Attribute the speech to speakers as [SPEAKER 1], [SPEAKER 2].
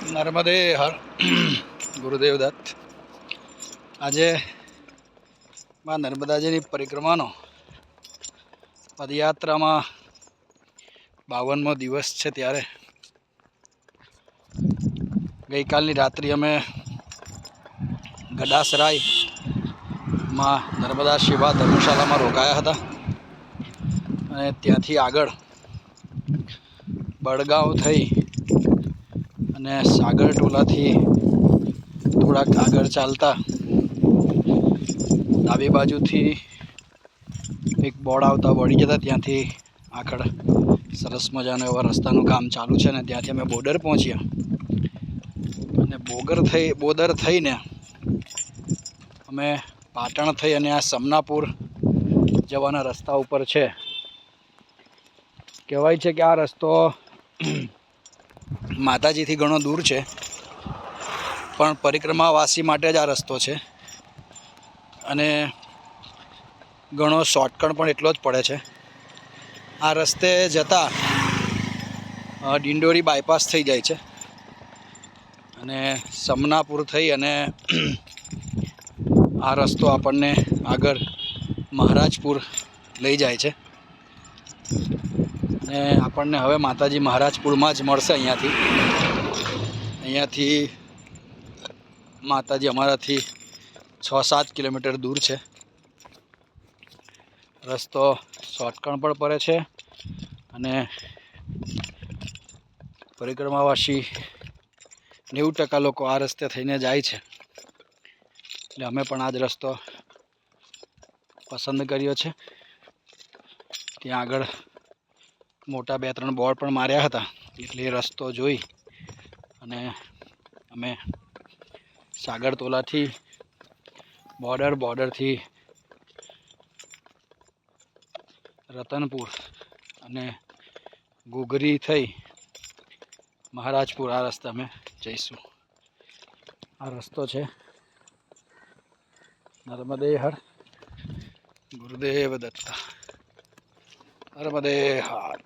[SPEAKER 1] નર્મદે હર ગુરુદેવ દત્ત. આજે માં નર્મદાજીની પરિક્રમાનો પદયાત્રામાં 52મો દિવસ છે. ત્યારે ગઈકાલની રાત્રિ અમે ગડાસરાયમાં નર્મદા સેવા ધર્મશાળામાં રોકાયા હતા અને ત્યાંથી આગળ બડગાંવ થઈ અને સાગર ટોલાથી થોડાક આગળ ચાલતા ડાબી બાજુથી એક બોર્ડ આવતા વળી જતા ત્યાંથી આગળ સરસ મજાનો એવા રસ્તાનું કામ ચાલુ છે ને ત્યાંથી અમે બોર્ડર પહોંચ્યા અને બોર્ડર થઈને અમે પાટણ થઈ અને આ સમનાપુર જવાના રસ્તા ઉપર છે. કહેવાય છે કે આ રસ્તો માતાજીથી ઘણો દૂર છે, પણ પરિક્રમાવાસી માટે જ આ રસ્તો છે અને ઘણો શોર્ટકટ પણ એટલો જ પડે છે. આ રસ્તે જતાં ડિંડોરી બાયપાસ થઈ જાય છે અને સમનાપુર થઈ અને આ રસ્તો આપણને આગળ મહારાજપુર લઈ જાય છે અને આપણને હવે માતાજી મહારાજપુરમાં જ મળશે. અહીંયાથી માતાજી અમારાથી 6-7 કિલોમીટર દૂર છે. રસ્તો શોર્ટકટ પણ પડે છે અને પરિક્રમાવાસી 90% લોકો આ રસ્તે થઈને જાય છે, એટલે અમે પણ આ જ રસ્તો પસંદ કર્યો છે. ત્યાં આગળ મોટા 2-3 બોર્ડ પણ માર્યા હતા, એટલે એ રસ્તો જોઈ અને અમે સાગરતોલાથી બોર્ડરથી રતનપુર અને ઘુઘરી થઈ મહારાજપુર આ રસ્તે અમે જઈશું. આ રસ્તો છે. નર્મદે હર ગુરુદેવ દત્ત. નર્મદે હર.